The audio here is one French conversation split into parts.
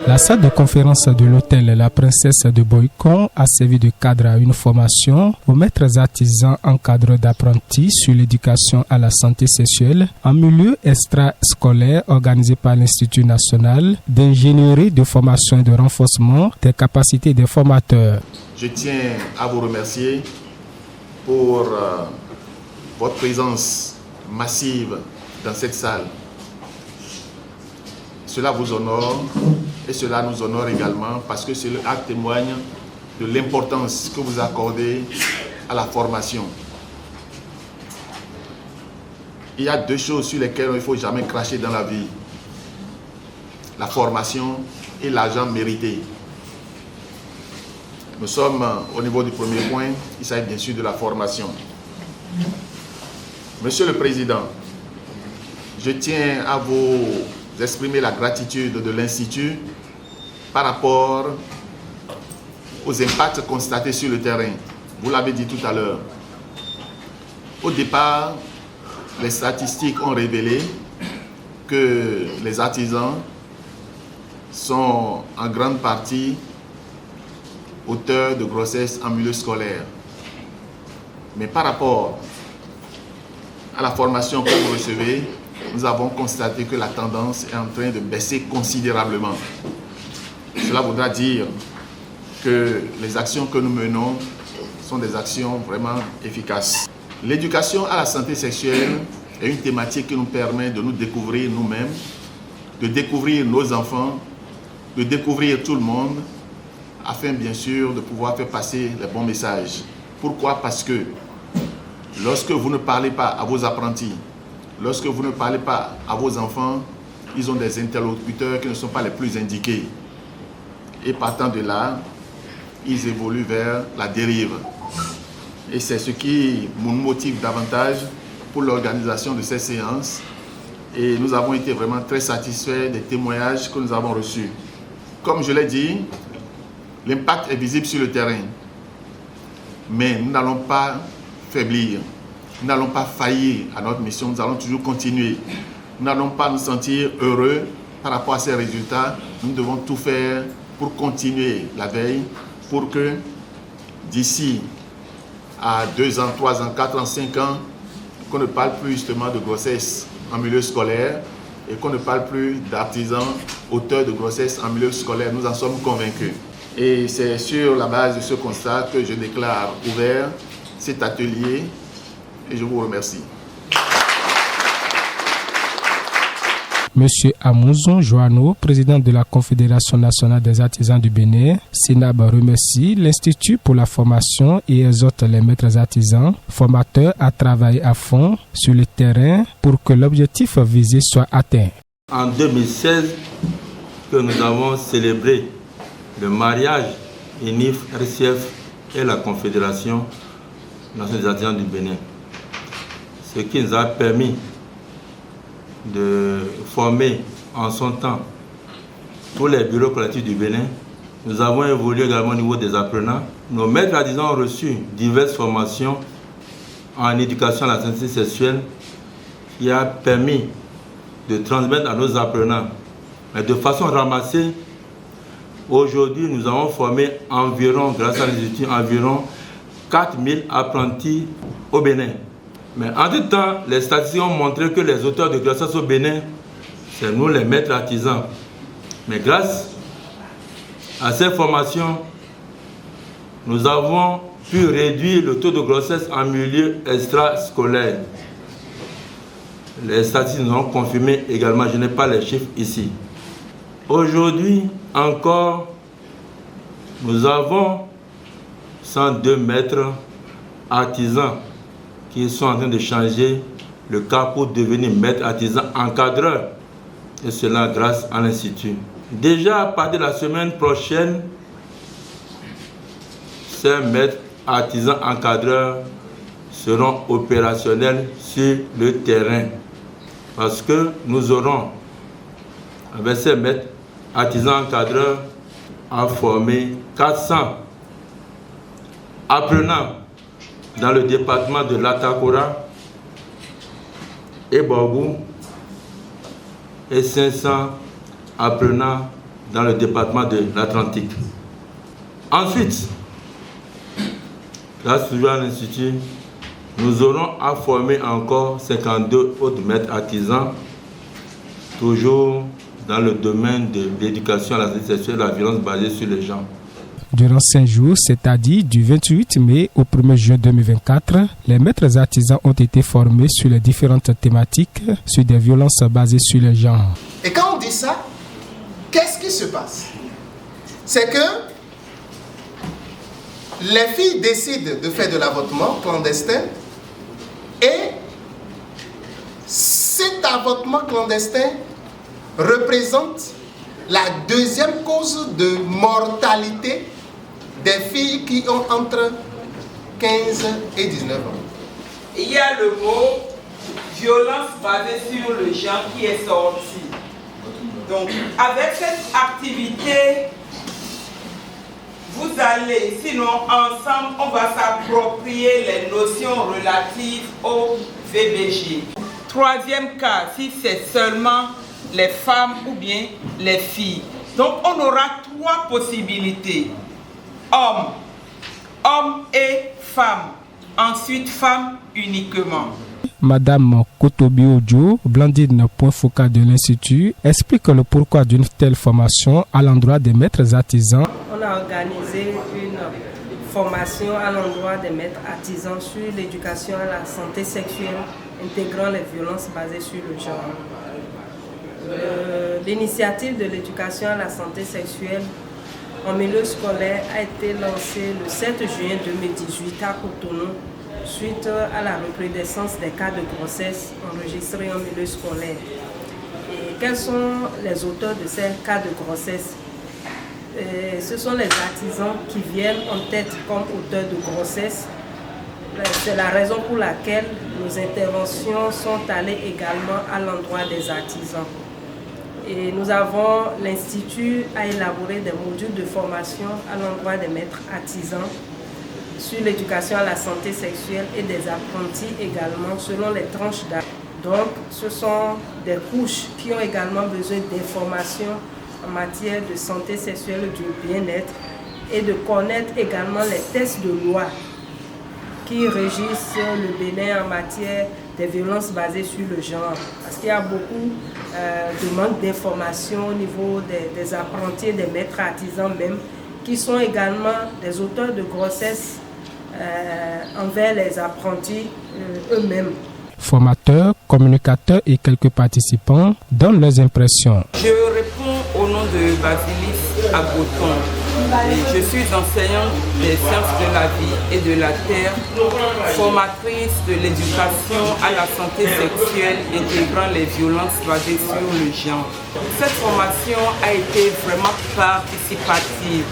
La salle de conférence de l'hôtel La Princesse de Boycon a servi de cadre à une formation aux maîtres artisans encadreurs d'apprentis sur l'éducation à la santé sexuelle en milieu extrascolaire organisé par l'Institut national d'ingénierie de formation et de renforcement des capacités des formateurs. Je tiens à vous remercier pour votre présence massive dans cette salle. Cela vous honore et cela nous honore également parce que cela témoigne de l'importance que vous accordez à la formation. Il y a deux choses sur lesquelles il ne faut jamais cracher dans la vie. La formation et l'argent mérité. Nous sommes au niveau du premier point, il s'agit bien sûr de la formation. Monsieur le Président, je tiens à vous exprimer la gratitude de l'Institut par rapport aux impacts constatés sur le terrain. Vous l'avez dit tout à l'heure. Au départ, les statistiques ont révélé que les artisans sont en grande partie auteurs de grossesse en milieu scolaire. Mais par rapport à la formation que vous recevez, nous avons constaté que la tendance est en train de baisser considérablement. Cela voudra dire que les actions que nous menons sont des actions vraiment efficaces. L'éducation à la santé sexuelle est une thématique qui nous permet de nous découvrir nous-mêmes, de découvrir nos enfants, de découvrir tout le monde, afin bien sûr de pouvoir faire passer les bons messages. Pourquoi? Parce que lorsque vous ne parlez pas à vos apprentis, lorsque vous ne parlez pas à vos enfants, ils ont des interlocuteurs qui ne sont pas les plus indiqués. Et partant de là, ils évoluent vers la dérive. Et c'est ce qui nous motive davantage pour l'organisation de ces séances. Et nous avons été vraiment très satisfaits des témoignages que nous avons reçus. Comme je l'ai dit, l'impact est visible sur le terrain. Mais nous n'allons pas faiblir. Nous n'allons pas faillir à notre mission, nous allons toujours continuer. Nous n'allons pas nous sentir heureux par rapport à ces résultats. Nous devons tout faire pour continuer la veille, pour que d'ici à 2 ans, 3 ans, 4 ans, 5 ans, qu'on ne parle plus justement de grossesse en milieu scolaire et qu'on ne parle plus d'artisans auteurs de grossesse en milieu scolaire. Nous en sommes convaincus. Et c'est sur la base de ce constat que je déclare ouvert cet atelier. Et je vous remercie. Monsieur Amouzon Joanneau, président de la Confédération nationale des artisans du Bénin, SINAB remercie l'Institut pour la formation et exhorte les maîtres artisans, formateurs à travailler à fond sur le terrain pour que l'objectif visé soit atteint. En 2016, que nous avons célébré le mariage INIF, RCF et la Confédération nationale des artisans du Bénin. Ce qui nous a permis de former en son temps tous les bureaux collectifs du Bénin. Nous avons évolué également au niveau des apprenants. Nos maîtres artisans ont reçu diverses formations en éducation à la santé sexuelle qui a permis de transmettre à nos apprenants. Mais de façon ramassée, aujourd'hui, nous avons formé environ, grâce à l'Institut, environ 4000 apprentis au Bénin. Mais en tout temps, les statistiques ont montré que les auteurs de grossesse au Bénin, c'est nous les maîtres artisans. Mais grâce à ces formations, nous avons pu réduire le taux de grossesse en milieu extrascolaire. Les statistiques nous ont confirmé également, je n'ai pas les chiffres ici. Aujourd'hui encore, nous avons 102 maîtres artisans qui sont en train de changer le cas pour devenir maître artisan encadreur. Et cela grâce à l'Institut. Déjà à partir de la semaine prochaine, ces maîtres artisans encadreurs seront opérationnels sur le terrain. Parce que nous aurons, avec ces maîtres artisans encadreurs, à former 400 apprenants dans le département de l'Atakora et Borgou et 500 apprenants dans le département de l'Atlantique. Ensuite, grâce toujours à l'Institut, nous aurons à former encore 52 autres maîtres artisans, toujours dans le domaine de l'éducation à la santé sexuelle et la violence basée sur le genre. Durant 5 jours, c'est-à-dire du 28 mai au 1er juin 2024, les maîtres artisans ont été formés sur les différentes thématiques sur des violences basées sur le genre. Et quand on dit ça, qu'est-ce qui se passe? C'est que les filles décident de faire de l'avortement clandestin et cet avortement clandestin représente la deuxième cause de mortalité des filles qui ont entre 15 et 19 ans. Il y a le mot violence basée sur le genre qui est sorti. Donc, avec cette activité, vous allez, sinon ensemble, on va s'approprier les notions relatives au VBG. Troisième cas, si c'est seulement les femmes ou bien les filles. Donc, on aura 3 possibilités. Homme et femme. Ensuite, femme uniquement. Madame Kotobi Ojo, Blandine, point focal de l'Institut, explique le pourquoi d'une telle formation à l'endroit des maîtres artisans. On a organisé une formation à l'endroit des maîtres artisans sur l'éducation à la santé sexuelle, intégrant les violences basées sur le genre. L'initiative de l'éducation à la santé sexuelle en milieu scolaire a été lancée le 7 juin 2018 à Cotonou suite à la recrudescence des cas de grossesse enregistrés en milieu scolaire. Et quels sont les auteurs de ces cas de grossesse? Ce sont les artisans qui viennent en tête comme auteurs de grossesse. C'est la raison pour laquelle nos interventions sont allées également à l'endroit des artisans. Et nous avons, l'Institut a élaboré des modules de formation à l'endroit des maîtres artisans sur l'éducation à la santé sexuelle et des apprentis également selon les tranches d'âge. Donc, ce sont des couches qui ont également besoin d'informations en matière de santé sexuelle et du bien-être et de connaître également les textes de loi qui régissent le Bénin en matière des violences basées sur le genre. Parce qu'il y a beaucoup de manque d'informations au niveau des apprentis et des maîtres artisans même, qui sont également des auteurs de grossesse envers les apprentis eux-mêmes. Formateurs, communicateurs et quelques participants donnent leurs impressions. Je réponds au nom de Basilis Agoton. Je suis enseignante des sciences de la vie et de la terre, formatrice de l'éducation à la santé sexuelle intégrant les violences basées sur le genre. Cette formation a été vraiment participative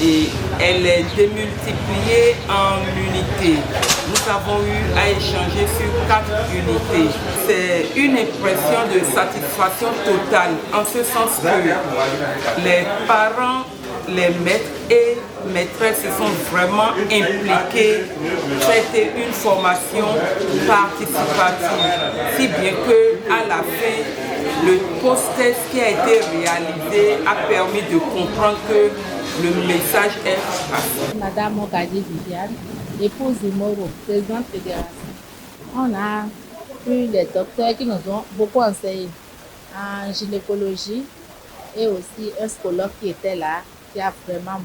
et elle est démultipliée en unités. Nous avons eu à échanger sur 4 unités. C'est une impression de satisfaction totale, en ce sens que les parents, les maîtres et maîtresses se sont vraiment impliqués. C'était une formation participative, si bien qu'à la fin, le post-test qui a été réalisé a permis de comprendre que le message est passé. Madame Mokadi Viviane, épouse du Moro, présidente fédération. On a eu des docteurs qui nous ont beaucoup enseigné en gynécologie et aussi un scologue qui était là, qui a vraiment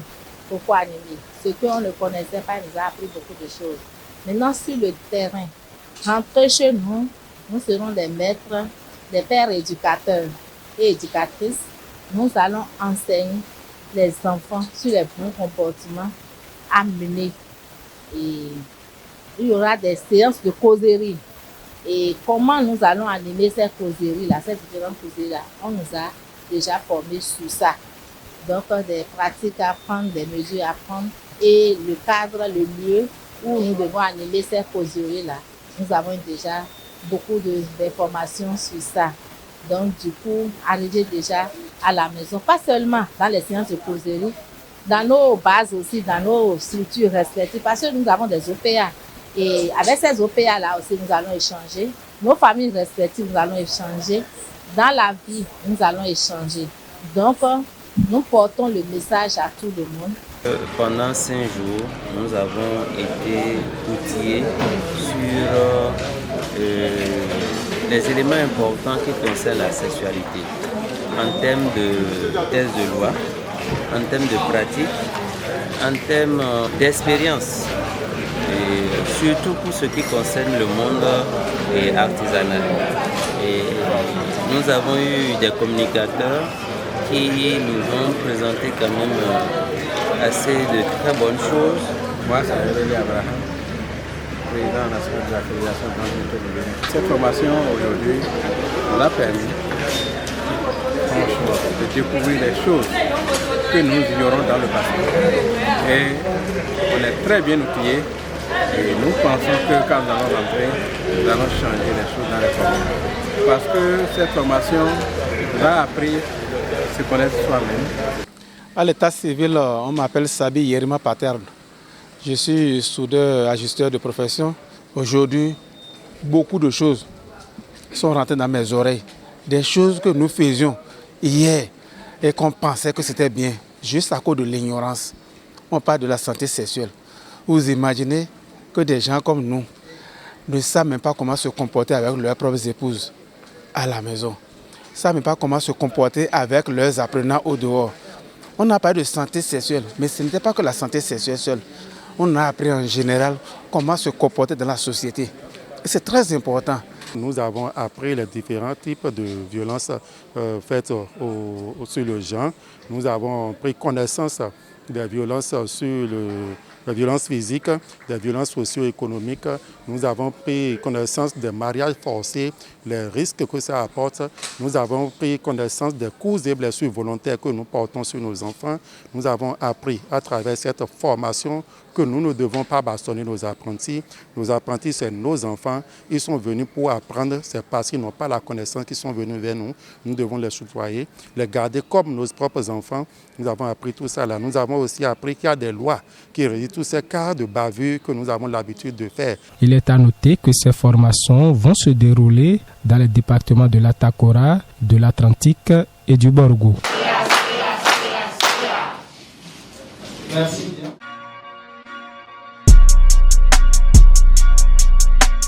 beaucoup animé. Ce qu'on ne connaissait pas, il nous a appris beaucoup de choses. Maintenant, sur le terrain, rentrer chez nous, nous serons des maîtres, des pères éducateurs et éducatrices. Nous allons enseigner les enfants sur les bons comportements à mener. Et il y aura des séances de causerie. Et comment nous allons animer ces causeries-là, ces différentes causeries-là, on nous a déjà formés sur ça. Donc, des pratiques à prendre, des mesures à prendre et le cadre, le lieu où nous devons animer ces causeries-là. Nous avons déjà beaucoup d'informations sur ça. Donc, du coup, arriver déjà à la maison, pas seulement dans les séances de causerie, dans nos bases aussi, dans nos structures respectives, parce que nous avons des OPA. Et avec ces OPA-là aussi, nous allons échanger. Nos familles respectives, nous allons échanger. Dans la vie, nous allons échanger. Donc, nous portons le message à tout le monde. Pendant 5 jours, nous avons été outillés sur les éléments importants qui concernent la sexualité, en termes de thèse de loi, en termes de pratique, en termes d'expérience, et surtout pour ce qui concerne le monde artisanal. Et nous avons eu des communicateurs qui nous ont présenté quand même assez de très bonnes choses. Moi, c'est Réveillé Abraham, président national de la Fédération d'Antiquité du Bénin. Cette formation aujourd'hui nous a permis franchement de découvrir des choses que nous ignorons dans le passé. Et on est très bien outillés et nous pensons que quand nous allons rentrer, nous allons changer les choses dans les communes. Parce que cette formation nous a appris à se connaître soi-même. À l'état civil, on m'appelle Sabi Yerima Paterne. Je suis soudeur, ajusteur de profession. Aujourd'hui, beaucoup de choses sont rentrées dans mes oreilles. Des choses que nous faisions hier et qu'on pensait que c'était bien, juste à cause de l'ignorance. On parle de la santé sexuelle. Vous imaginez que des gens comme nous ne savent même pas comment se comporter avec leurs propres épouses à la maison. Ne savent même pas comment se comporter avec leurs apprenants au dehors. On a parlé de santé sexuelle, mais ce n'était pas que la santé sexuelle seule. On a appris en général comment se comporter dans la société. Et c'est très important. Nous avons appris les différents types de violences faites sur le genre. Nous avons pris connaissance des violences sur les violences physiques, des violences socio-économiques. Nous avons pris connaissance des mariages forcés, les risques que ça apporte. Nous avons pris connaissance des coups et blessures volontaires que nous portons sur nos enfants. Nous avons appris à travers cette formation que nous ne devons pas bastonner nos apprentis. Nos apprentis, c'est nos enfants. Ils sont venus pour apprendre, c'est parce qu'ils n'ont pas la connaissance qu'ils sont venus vers nous. Nous devons les tutoyer, les garder comme nos propres enfants. Nous avons appris tout ça là. Nous avons aussi appris qu'il y a des lois qui régissent tous ces cas de bavure que nous avons l'habitude de faire. Il est à noter que ces formations vont se dérouler dans les départements de la Takora, de l'Atlantique et du Borgo. Merci.